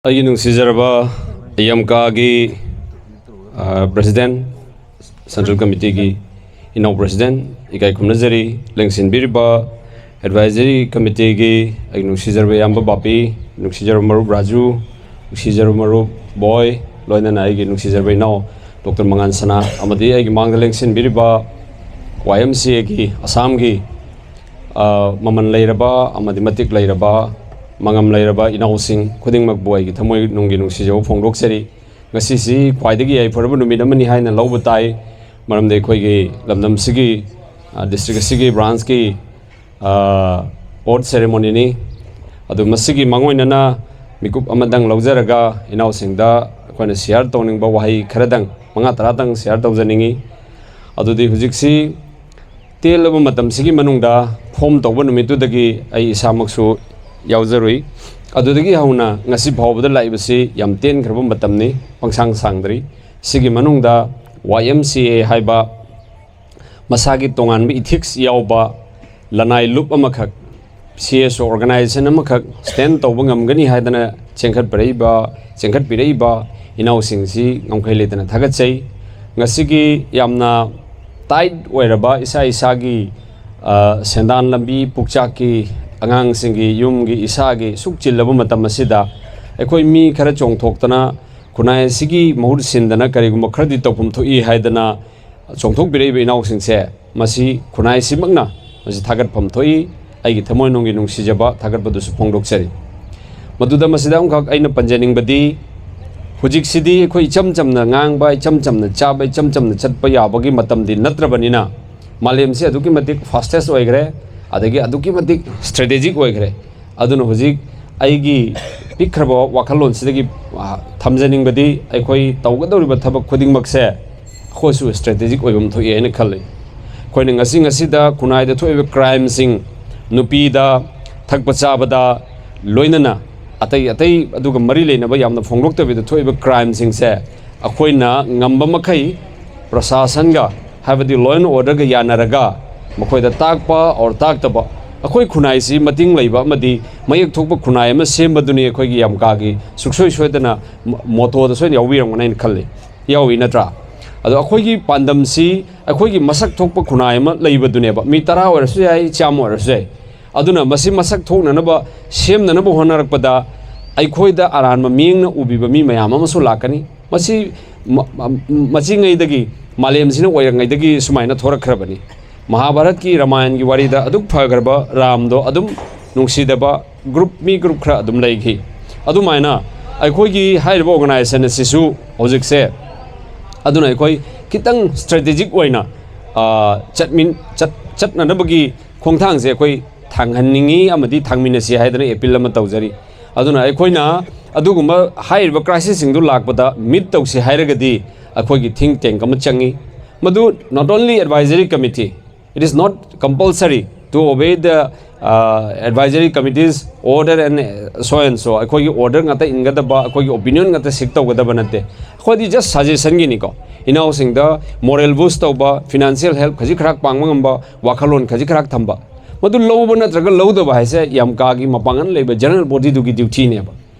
ꯑꯩꯒꯤ ꯅꯨꯡꯁꯤꯖꯔꯕ ꯑꯦꯝꯀꯥꯒꯤ president central ꯀꯃꯤꯇꯤꯒꯤ ꯏꯅꯥꯎ ꯄ꯭ꯔꯦꯁꯤꯗꯦꯟ ꯏꯀꯥꯏ ꯈꯨꯝꯅꯖꯔꯤ ꯂꯦꯡꯁꯤꯟꯕꯤꯔꯤꯕ ꯑꯦꯗꯚꯥꯏꯖꯔꯤ ꯀꯃꯤꯇꯤꯒꯤ ꯑꯩꯒꯤ ꯅꯨꯡꯁꯤꯖꯔꯕ ꯏꯌꯥꯝꯕ ꯕꯥꯄꯤ ꯅꯨꯡꯁꯤꯖꯔꯕ ꯃꯔꯨꯞ ꯔꯥꯖꯨ ꯅꯨꯡꯁꯤꯖꯔꯕ ꯃꯔꯨꯞ ꯕꯣꯏ ꯂꯣꯏꯅꯅ ꯑꯩꯒꯤ ꯅꯨꯡꯁꯤꯖꯔꯕ ꯏꯅꯥꯎ ꯗꯣꯛꯇꯔ ꯃꯉꯥꯟ ꯁꯅꯥ ꯑꯃꯗꯤ ꯑꯩꯒꯤ ꯃꯥꯡꯗ ꯂꯦꯡꯁꯤꯟꯕꯤꯔꯤꯕ YMCAꯒꯤ ꯑꯁꯥꯝꯒꯤ ꯃꯃꯜ ꯂꯩꯔꯕ ꯑꯃꯗꯤ ꯃꯇꯤꯛ ꯂꯩꯔꯕ ꯃꯉꯝ ꯂꯩꯔꯕ ꯏꯅꯥꯎꯁꯤꯡ ꯈꯨꯗꯤꯡꯃꯛꯄꯨ ꯑꯩꯒꯤ ꯊꯃꯣꯏ ꯅꯨꯡꯒꯤ ꯅꯨꯡꯁꯤꯖꯕ ꯐꯣꯡꯗꯣꯛꯆꯔꯤ ꯉꯁꯤꯁꯤ ꯈ꯭ꯋꯥꯏꯗꯒꯤ ꯌꯥꯏꯐꯔꯕ ꯅꯨꯃꯤꯠ ꯑꯃꯅꯤ ꯍꯥꯏꯅ ꯂꯧꯕ ꯇꯥꯏ ꯃꯔꯝꯗꯤ ꯑꯩꯈꯣꯏꯒꯤ ꯂꯝꯗꯝꯁꯤꯒꯤ ꯗꯤꯁꯇ꯭ꯔꯤꯛ ꯑꯁꯤꯒꯤ ꯕ꯭ꯔꯥꯟꯁꯀꯤ ꯑꯣꯠ ꯁꯦꯔꯦꯃꯣꯅꯤꯅꯤ ꯑꯗꯨ ꯃꯁꯤꯒꯤ ꯃꯥꯡꯑꯣꯏꯅꯅ ꯃꯤꯀꯨꯞ ꯑꯃꯗꯪ ꯂꯧꯖꯔꯒ ꯏꯅꯥꯎꯁꯤꯡꯗ ꯑꯩꯈꯣꯏꯅ ꯁꯤꯌꯥꯔ ꯇꯧꯅꯤꯡꯕ ꯋꯥꯍꯩ ꯈꯔꯗꯪ 5-10ꯇꯪ ꯁꯤꯌꯥꯔ ꯇꯧꯖꯅꯤꯡꯉꯤ ꯑꯗꯨꯗꯤ ꯍꯧꯖꯤꯛꯁꯤ ꯇꯦꯜꯂꯕ ꯃꯇꯝꯁꯤꯒꯤ ꯃꯅꯨꯡꯗ ꯐꯣꯝ ꯇꯧꯕ ꯅꯨꯃꯤꯠꯇꯨꯗꯒꯤ ꯑꯩ ꯏꯁꯥꯃꯛꯁꯨ ꯌꯥꯎꯖꯔꯨꯏ ꯑꯗꯨꯗꯒꯤ ꯍꯧꯅ ꯉꯁꯤ ꯐꯥꯎꯕꯗ ꯂꯥꯛꯏꯕꯁꯤ ꯌꯥꯝ ꯇꯦꯟꯈ꯭ꯔꯕ ꯃꯇꯝꯅꯤ ꯄꯪꯁꯥꯡ ꯁꯥꯡꯗ꯭ꯔꯤ ꯁꯤꯒꯤ ꯃꯅꯨꯡꯗ YMCA ꯍꯥꯏꯕ ꯃꯁꯥꯒꯤ ꯇꯣꯉꯥꯟꯕ ꯏꯊꯤꯛꯁ ꯌꯥꯎꯕ ꯂꯅꯥꯏ ꯂꯨꯞ ꯑꯃꯈꯛ CSO ꯑꯣꯔꯒꯅꯥꯏꯖꯦꯁꯟ ꯑꯃꯈꯛ ꯁ꯭ꯇꯦꯟ ꯇꯧꯕ ꯉꯝꯒꯅꯤ ꯍꯥꯏꯗꯅ ꯆꯦꯟꯈꯠꯄꯤꯔꯛꯏꯕ ꯏꯅꯥꯎꯁꯤꯡꯁꯤ ꯉꯝꯈꯩ ꯂꯩꯇꯅ ꯊꯥꯒꯠꯆꯩ ꯉꯁꯤꯒꯤ ꯌꯥꯝꯅ ꯇꯥꯏꯠ ꯑꯣꯏꯔꯕ ꯏꯁꯥꯒꯤ ꯁꯦꯟꯗꯥꯟ ꯂꯝꯕꯤ ꯄꯨꯛꯆꯥꯛꯀꯤ ꯑꯉꯥꯡꯁꯤꯡꯒꯤ ꯌꯨꯝꯒꯤ ꯏꯁꯥꯒꯤ ꯁꯨꯛ ꯆꯤꯜꯂꯕ ꯃꯇꯝ ꯑꯁꯤꯗ ꯑꯩꯈꯣꯏ ꯃꯤ ꯈꯔ ꯆꯣꯡꯊꯣꯛꯇꯅ ꯈꯨꯟꯅꯥꯏ ꯑꯁꯤꯒꯤ ꯃꯍꯨꯠ ꯁꯤꯟꯗꯅ ꯀꯔꯤꯒꯨꯝꯕ ꯈꯔꯗꯤ ꯇꯧꯐꯝ ꯊꯣꯛꯏ ꯍꯥꯏꯗꯅ ꯆꯣꯡꯊꯣꯛꯄꯤꯔꯛꯏꯕ ꯏꯅꯥꯎꯁꯤꯡꯁꯦ ꯃꯁꯤ ꯈꯨꯟꯅꯥꯏꯁꯤꯃꯛꯅ ꯃꯁꯤ ꯊꯥꯒꯠꯐꯝ ꯊꯣꯛꯏ ꯑꯩꯒꯤ ꯊꯃꯣꯏꯅꯨꯡꯒꯤ ꯅꯨꯡꯁꯤꯖꯕ ꯊꯥꯒꯠꯄꯗꯨꯁꯨ ꯐꯣꯡꯗꯣꯛꯆꯔꯤ ꯃꯗꯨꯗ ꯃꯁꯤꯗ ꯑꯃꯈꯛ ꯑꯩꯅ ꯄꯟꯖꯅꯤꯡꯕꯗꯤ ꯍꯧꯖꯤꯛꯁꯤꯗꯤ ꯑꯩꯈꯣꯏ ꯏꯆꯝ ꯆꯝꯅ ꯉꯥꯡꯕ ꯏꯆꯝ ꯆꯝꯅ ꯆꯥꯕ ꯏꯆꯝ ꯆꯝꯅ ꯆꯠꯄ ꯌꯥꯕꯒꯤ ꯃꯇꯝꯗꯤ ꯅꯠꯇ꯭ꯔꯕꯅꯤꯅ ꯃꯥꯂꯦꯝꯁꯤ ꯑꯗꯨꯛꯀꯤ ꯃꯇꯤꯛ ꯐꯥꯁꯇꯦꯁ ꯑꯣꯏꯈ꯭ꯔꯦ ꯑꯗꯒꯤ ꯑꯗꯨꯛꯀꯤ ꯃꯇꯤꯛ ꯁ꯭ꯇ꯭ꯔꯦꯇꯦꯖꯤꯛ ꯑꯣꯏꯈ꯭ꯔꯦ ꯑꯗꯨꯅ ꯍꯧꯖꯤꯛ ꯑꯩꯒꯤ ꯄꯤꯛꯈ꯭ꯔꯕ ꯋꯥꯈꯜꯂꯣꯟꯁꯤꯗꯒꯤ ꯊꯝꯖꯅꯤꯡꯕꯗꯤ ꯑꯩꯈꯣꯏ ꯇꯧꯒꯗꯧꯔꯤꯕ ꯊꯕꯛ ꯈꯨꯗꯤꯡꯃꯛꯁꯦ ꯑꯩꯈꯣꯏꯁꯨ ꯁ꯭ꯇ꯭ꯔꯦꯇꯦꯖꯤꯛ ꯑꯣꯏꯕꯝ ꯊꯣꯛꯏ ꯍꯥꯏꯅ ꯈꯜꯂꯤ ꯑꯩꯈꯣꯏꯅ ꯉꯁꯤꯗ ꯈꯨꯟꯅꯥꯏꯗ ꯊꯣꯛꯏꯕ ꯀ꯭ꯔꯥꯏꯝꯁꯤꯡ ꯅꯨꯄꯤꯗ ꯊꯛꯄ ꯆꯥꯕꯗ ꯂꯣꯏꯅꯅ ꯑꯇꯩ ꯑꯗꯨꯒ ꯃꯔꯤ ꯂꯩꯅꯕ ꯌꯥꯝꯅ ꯐꯣꯡꯗꯣꯛꯇꯕꯤꯗ ꯊꯣꯛꯏꯕ ꯀ꯭ꯔꯥꯏꯝꯁꯤꯡꯁꯦ ꯑꯩꯈꯣꯏꯅ ꯉꯝꯕ ꯃꯈꯩ ꯄ꯭ꯔꯁꯥꯁꯟꯒ ꯍꯥꯏꯕꯗꯤ ꯂꯣ ꯑꯦꯟ ꯑꯣꯔꯗꯔꯒ ꯌꯥꯅꯔꯒ ꯃꯈꯣꯏꯗ ꯇꯥꯛꯄ ꯑꯣꯔ ꯇꯥꯛꯇꯕ ꯑꯩꯈꯣꯏ ꯈꯨꯟꯅꯥꯏꯁꯤ ꯃꯇꯤꯡ ꯂꯩꯕ ꯑꯃꯗꯤ ꯃꯌꯦꯛ ꯊꯣꯛꯄ ꯈꯨꯟꯅꯥꯏ ꯑꯃ ꯁꯦꯝꯕꯗꯨꯅꯤ ꯑꯩꯈꯣꯏꯒꯤ ꯌꯥꯝꯀꯥꯒꯤ ꯁꯨꯛꯁꯣꯏ ꯁꯣꯏꯗꯅ ꯃꯣꯇꯣꯗ ꯁꯣꯏꯅ ꯌꯥꯎꯕꯤꯔꯝꯒꯅꯤ ꯍꯥꯏꯅ ꯈꯜꯂꯤ ꯌꯥꯎꯏ ꯅꯠꯇ꯭ꯔꯥ ꯑꯗꯣ ꯑꯩꯈꯣꯏꯒꯤ ꯄꯥꯟꯗꯝꯁꯤ ꯑꯩꯈꯣꯏꯒꯤ ꯃꯁꯛ ꯊꯣꯛꯄ ꯈꯨꯟꯅꯥꯏ ꯑꯃ ꯂꯩꯕꯗꯨꯅꯦꯕ ꯃꯤ 10 ꯑꯣꯏꯔꯁꯨ ꯌꯥꯏ 100 ꯑꯣꯏꯔꯁꯨ ꯌꯥꯏ ꯑꯗꯨꯅ ꯃꯁꯤ ꯃꯁꯛ ꯊꯣꯛꯅꯅꯕ ꯁꯦꯝꯅꯅꯕ ꯍꯣꯠꯅꯔꯛꯄꯗ ꯑꯩꯈꯣꯏꯗ ꯑꯔꯥꯟꯕ ꯃꯤꯠꯌꯦꯡꯅ ꯎꯕꯤꯕ ꯃꯤ ꯃꯌꯥꯝ ꯑꯃꯁꯨ ꯂꯥꯛꯀꯅꯤ ꯃꯁꯤ ꯃꯆꯤꯉꯩꯗꯒꯤ ꯃꯥꯂꯦꯝꯁꯤꯅ ꯑꯣꯏꯔꯤꯉꯩꯗꯒꯤ ꯁꯨꯃꯥꯏꯅ ꯊꯣꯔꯛꯈ꯭ꯔꯕꯅꯤ ꯃꯍꯥꯚꯥꯔꯠꯀꯤ ꯔꯥꯃꯥꯌꯟꯒꯤ ꯋꯥꯔꯤꯗ ꯑꯗꯨꯛ ꯐꯈ꯭ꯔꯕ ꯔꯥꯝꯗꯣ ꯑꯗꯨꯝ ꯅꯨꯡꯁꯤꯗꯕ ꯃꯤ ꯒ꯭ꯔꯨꯞ ꯈꯔ ꯑꯗꯨꯝ ꯂꯩꯈꯤ ꯑꯗꯨꯃꯥꯏꯅ ꯑꯩꯈꯣꯏꯒꯤ ꯍꯥꯏꯔꯤꯕ ꯑꯣꯔꯒꯅꯥꯏꯖꯦꯁꯟ ꯑꯁꯤꯁꯨ ꯍꯧꯖꯤꯛꯁꯦ ꯑꯗꯨꯅ ꯑꯩꯈꯣꯏ ꯈꯤꯇꯪ ꯁ꯭ꯇ꯭ꯔꯦꯇꯦꯖꯤꯛ ꯑꯣꯏꯅ ꯆꯠꯅꯅꯕꯒꯤ ꯈꯣꯡꯊꯥꯡꯁꯦ ꯑꯩꯈꯣꯏ ꯊꯥꯡꯍꯟꯅꯤꯡꯉꯤ ꯑꯃꯗꯤ ꯊꯥꯡꯃꯤꯟꯅꯁꯤ ꯍꯥꯏꯗꯅ ꯑꯦꯄꯤꯜ ꯑꯃ ꯇꯧꯖꯔꯤ ꯑꯗꯨꯅ ꯑꯩꯈꯣꯏꯅ ꯑꯗꯨꯒꯨꯝꯕ ꯍꯥꯏꯔꯤꯕ ꯀ꯭ꯔꯥꯏꯁꯤꯁꯁꯤꯡꯗꯨ ꯂꯥꯛꯄꯗ ꯃꯤꯠ ꯇꯧꯁꯤ ꯍꯥꯏꯔꯒꯗꯤ ꯑꯩꯈꯣꯏꯒꯤ ꯊꯤꯡ ꯇꯦꯡꯛ ꯑꯃ ꯆꯪꯉꯤ ꯃꯗꯨ not only advisory committee it is not compulsory to obey the advisory committee's order and so ꯑꯩꯈꯣꯏꯒꯤ order ngata ingadaba ꯑꯩꯈꯣꯏꯒꯤ opinion ngata seek tawgadaba nate ꯑꯩꯈꯣꯏꯗꯤ just suggestion gini ko inausingda moral boost tawba financial help khaji khrak pangma ngamba wakhalon khaji khrak thamba madu lowba natraga lowdaba haise yam kagi mapangan leiba general body dugi duty ne ba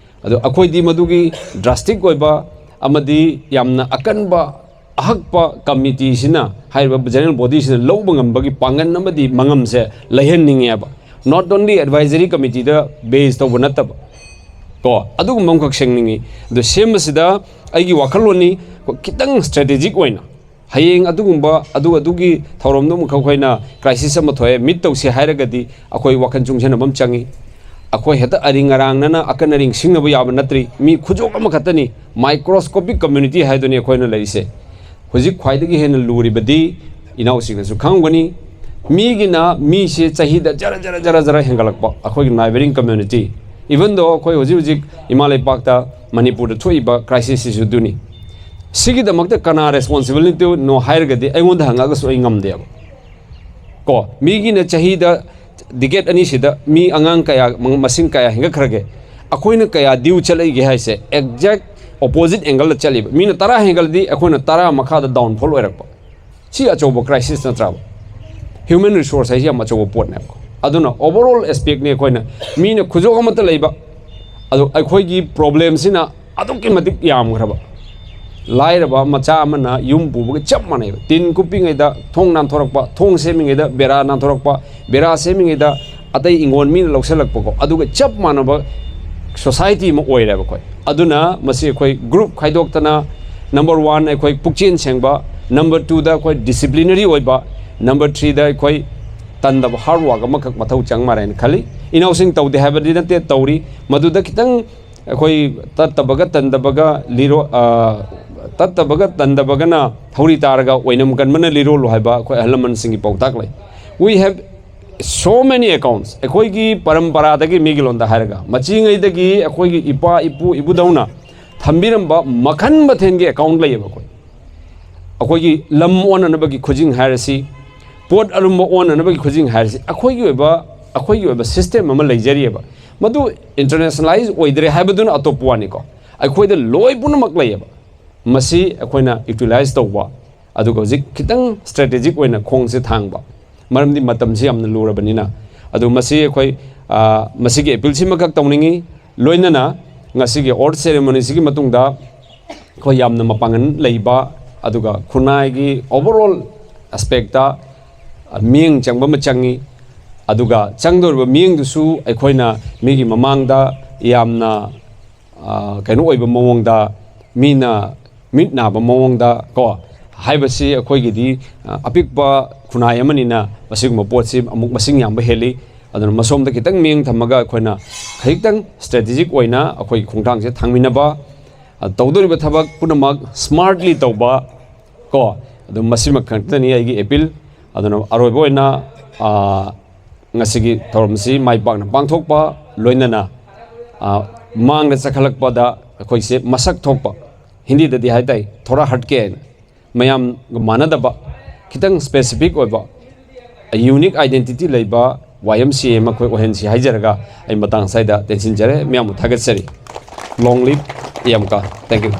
ado akhoi di madugi drastic oiba amadi yamna akanba ahakpa committee sina haiba general body sina lowba ngambagi pangan amadi mangamse lehenningyaba not only advisory committee da based tawba nataba ko adugum mamkhak sengningi do semasida aigi wakhaloni kitang strategic oina hayeng adugumba adugi thoromdum khokhoina crisis ama thoe mit tawsi hairagadi akoi wakhan chungsen amam changi akoi heta aringarang nana akanaring singnabu yaba natri mi khujok ama khatani microscopic community haidoni akoina leise huzik khwaidagi hena luribadi inausingnasu khangwani migina mi se chahida jara hengalakpa akoi neighboring community even though akoi huzik Himalay pakta Manipur da thoiba crisis isu duni sigi da makta kana responsibility no hairgadi aingonda hangaga so ingamde ko migina chahida diget ani sida mi angang kaya masing kaya hengakhrage akoina kaya diu chalai ge haise exact opposite angle chali mina 10 angle di akoina 10 makha da downfall oirakpa si achobo crisis na traba human resource hai ya machobo pot na aduna overall aspect ne akoina mina khujok amata leiba ꯑꯗꯣ ꯑꯩꯈꯣꯏꯒꯤ ꯄ꯭ꯔꯣꯕ꯭ꯂꯦꯝꯁꯤꯅ ꯑꯗꯨꯛꯀꯤ ꯃꯇꯤꯛ ꯌꯥꯝꯈ꯭ꯔꯕ ꯂꯥꯏꯔꯕ ꯃꯆꯥ ꯑꯃꯅ ꯌꯨꯝ ꯄꯨꯕꯒ ꯆꯞ ꯃꯥꯟꯅꯩꯕ ꯇꯤꯟ ꯀꯨꯞꯄꯤꯉꯩꯗ ꯊꯣꯡ ꯅꯥꯟꯊꯣꯔꯛꯄ ꯊꯣꯡ ꯁꯦꯝꯃꯤꯉꯩꯗ ꯕꯦꯔꯥ ꯅꯥꯟꯊꯣꯔꯛꯄ ꯕꯦꯔꯥ ꯁꯦꯝꯃꯤꯉꯩꯗ ꯑꯇꯩ ꯏꯪꯒꯣꯟ ꯃꯤꯅ ꯂꯧꯁꯤꯜꯂꯛꯄꯀꯣ ꯑꯗꯨꯒ ꯆꯞ ꯃꯥꯟꯅꯕ ꯁꯣꯁꯥꯏꯇꯤ ꯑꯃ ꯑꯣꯏꯔꯦꯕ ꯑꯩꯈꯣꯏ ꯑꯗꯨꯅ ꯃꯁꯤ ꯑꯩꯈꯣꯏ ꯒ꯭ꯔꯨꯞ ꯈꯥꯏꯗꯣꯛꯇꯅ ꯅꯝꯕꯔ 1 ꯑꯩꯈꯣꯏ ꯄꯨꯛꯆꯦꯟ ꯁꯦꯡꯕ ꯅꯝꯕꯔ 2ꯗ ꯑꯩꯈꯣꯏ ꯗꯤꯁꯤꯄ꯭ꯂꯤꯅꯔꯤ ꯑꯣꯏꯕ ꯅꯝꯕꯔ 3ꯗ ꯑꯩꯈꯣꯏ ꯇꯟꯗꯕ ꯍꯥꯔꯗ ꯋꯥꯔꯛ ꯑꯃꯈꯛ ꯃꯊꯧ ꯆꯪ ꯃꯥꯜꯂꯦꯅ ꯈꯜꯂꯤ ꯏꯅꯥꯎꯁꯤꯡ ꯇꯧꯗꯦ ꯍꯥꯏꯕꯗꯤ ꯅꯠꯇꯦ ꯇꯧꯔꯤ ꯃꯗꯨꯗ ꯈꯤꯇꯪ ꯑꯩꯈꯣꯏ ꯇꯠꯇꯕꯒ ꯇꯟꯗꯕꯒ ꯂꯤꯔꯣ ꯇꯠꯇꯕꯒ ꯇꯟꯗꯕꯒꯅ ꯊꯧꯔꯤ ꯇꯥꯔꯒ ꯑꯣꯏꯅꯝ ꯀꯟꯕꯅ ꯂꯤꯔꯣꯜꯂꯨ ꯍꯥꯏꯕ ꯑꯩꯈꯣꯏ ꯑꯍꯜ ꯂꯃꯟꯁꯤꯡꯒꯤ ꯄꯥꯎꯇꯥꯛ ꯂꯩ ꯋꯤ ꯍꯦቭ so many accounts ꯑꯩꯈꯣꯏꯒꯤ ꯄꯔꯝꯄꯔꯥꯗꯒꯤ ꯃꯤꯒꯤ ꯂꯣꯟꯗ ꯍꯥꯏꯔꯒ ꯃꯆꯤꯉꯩꯗꯒꯤ ꯑꯩꯈꯣꯏꯒꯤ ꯏꯄꯥ ꯏꯄꯨ ꯏꯕꯨꯗꯧꯅ ꯊꯝꯕꯤꯔꯝꯕ ꯃꯈꯟ ꯃꯊꯦꯜꯒꯤ ꯑꯦꯀꯥꯎꯟ ꯂꯩꯌꯦꯕ ꯑꯩꯈꯣꯏꯒꯤ ꯂꯝ ꯑꯣꯟꯅꯅꯕꯒꯤ ꯈꯨꯖꯤꯡ ꯍꯥꯏꯔꯁꯤ ꯄꯣꯠ ꯑꯔꯨꯝꯕ ꯑꯣꯟꯅꯅꯕꯒꯤ ꯈꯨꯖꯤꯡ ꯍꯥꯏꯔꯁꯤ ꯑꯩꯈꯣꯏꯒꯤ ꯑꯣꯏꯕ ꯁꯤꯁꯇꯦꯝ ꯑꯃ ꯂꯩꯖꯔꯤꯑꯕ ꯃꯗꯨ ꯏꯟꯇꯔꯅꯦꯁꯅꯦꯂꯥꯏꯖ ꯑꯣꯏꯗ꯭ꯔꯦ ꯍꯥꯏꯕꯗꯨꯅ ꯑꯇꯣꯞꯄ ꯋꯥꯅꯤꯀꯣ ꯑꯩꯈꯣꯏꯗ ꯂꯣꯏ ꯄꯨꯝꯅꯃꯛ ꯂꯩꯌꯦꯕ ꯃꯁꯤ ꯑꯩꯈꯣꯏꯅ ꯌꯨꯇꯤꯂꯥꯏꯖ ꯇꯧꯕ ꯑꯗꯨꯒ ꯍꯧꯖꯤꯛ ꯈꯤꯇꯪ ꯁ꯭ꯇ꯭ꯔꯦꯇꯦꯖꯤꯛ ꯑꯣꯏꯅ ꯈꯣꯡꯁꯦ ꯊꯥꯡꯕ ꯃꯔꯝꯗꯤ ꯃꯇꯝꯁꯤ ꯌꯥꯝꯅ ꯂꯨꯔꯕꯅꯤ나 ꯑꯗꯨ ꯃꯁꯤ ꯑꯩꯈꯣꯏ ꯃꯁꯤꯒꯤ ꯑꯦꯄꯤꯜꯁꯤꯃꯈꯛ ꯇꯧꯅꯤꯡꯉꯤ ꯂꯣꯏꯅꯅ ꯉꯁꯤꯒꯤ ꯑꯣꯔꯠ ꯁꯦꯔꯦꯃꯣꯅꯤꯁꯤꯒꯤ ꯃꯇꯨꯡꯗ ꯑꯩꯈꯣꯏ ꯌꯥꯝꯅ ꯃꯄꯥꯡꯒꯜ ꯂꯩꯕ ꯑꯗꯨꯒ ꯈꯨꯟꯅꯥꯏꯒꯤ ꯑꯣꯚꯔꯑꯣꯜ ꯑꯦꯁꯄꯦꯛꯇ ꯃꯤꯠꯌꯦꯡ ꯆꯪꯕ ꯑꯃ ꯆꯪꯉꯤ ꯑꯗꯨꯒ ꯆꯪꯗꯧꯔꯤꯕ ꯃꯤꯠꯌꯦꯡꯗꯨꯁꯨ ꯑꯩꯈꯣꯏꯅ ꯃꯤꯒꯤ ꯃꯃꯥꯡꯗ ꯌꯥꯝꯅ ꯀꯩꯅꯣ ꯑꯣꯏꯕ ꯃꯑꯣꯡꯗ ꯃꯤꯅ ꯃꯤꯠ ꯅꯥꯕ ꯃꯑꯣꯡꯗ ꯀꯣ ꯍꯥꯏꯕꯁꯤ ꯑꯩꯈꯣꯏꯒꯤꯗꯤ ꯑꯄꯤꯛꯄ ꯈꯨꯟꯅꯥꯏ ꯑꯃꯅꯤꯅ ꯃꯁꯤꯒꯨꯝꯕ ꯄꯣꯠꯁꯤ ꯑꯃꯨꯛ ꯃꯁꯤꯡ ꯌꯥꯝꯕ ꯍꯦꯜꯂꯤ ꯑꯗꯨꯅ ꯃꯁꯣꯝꯗ ꯈꯤꯇꯪ ꯃꯤꯠꯌꯦꯡ ꯊꯝꯃꯒ ꯑꯩꯈꯣꯏꯅ ꯈꯤꯇꯪ ꯁ꯭ꯇ꯭ꯔꯦꯇꯦꯖꯤꯛ ꯑꯣꯏꯅ ꯑꯩꯈꯣꯏꯒꯤ ꯈꯣꯡꯊꯥꯡꯁꯦ ꯊꯥꯡꯃꯤꯟꯅꯕ ꯇꯧꯗꯧꯔꯤꯕ ꯊꯕꯛ ꯄꯨꯝꯅꯃꯛ ꯁ꯭ꯃꯥꯔꯠꯂꯤ ꯇꯧꯕ ꯀꯣ ꯑꯗꯨ ꯃꯁꯤꯃꯛ ꯈꯛꯇꯅꯤ ꯑꯩꯒꯤ ꯑꯦꯄꯤꯜ ꯑꯗꯨꯅ ꯑꯔꯣꯏꯕ ꯑꯣꯏꯅ ꯉꯁꯤꯒꯤ ꯊꯧꯔꯝꯁꯤ ꯃꯥꯏ ꯄꯥꯛꯅ ꯄꯥꯡꯊꯣꯛꯄ ꯂꯣꯏꯅꯅ ꯃꯥꯡꯗ ꯆꯈꯠꯂꯛꯄꯗ ꯑꯩꯈꯣꯏꯁꯦ ꯃꯁꯛ ꯊꯣꯛꯄ ꯍꯤꯟꯗꯤꯗꯗꯤ ꯍꯥꯏꯇꯥꯏ ꯊꯣꯔꯥ ꯍꯠꯀꯦ ꯃꯌꯥꯝꯒ ꯃꯥꯟꯅꯗꯕ ꯈꯤꯇꯪ ꯁ꯭ꯄꯦꯁꯤꯐꯤꯛ ꯑꯣꯏꯕ ꯌꯨꯅꯤꯛ ꯑꯥꯏꯗꯦꯟꯇꯤꯇꯤ ꯂꯩꯕ YMCA ꯑꯃ ꯑꯩꯈꯣꯏ ꯑꯣꯏꯍꯟꯁꯤ ꯍꯥꯏꯖꯔꯒ ꯑꯩ ꯃꯇꯥꯡ ꯑꯁꯤꯗ ꯇꯦꯟꯁꯤꯟꯖꯔꯦ ꯃꯌꯥꯝꯕꯨ ꯊꯥꯒꯠꯆꯔꯤ ꯂꯣꯡ ꯂꯤꯞ ꯌꯥꯝꯀ ꯊꯦꯡꯛ ꯌꯨ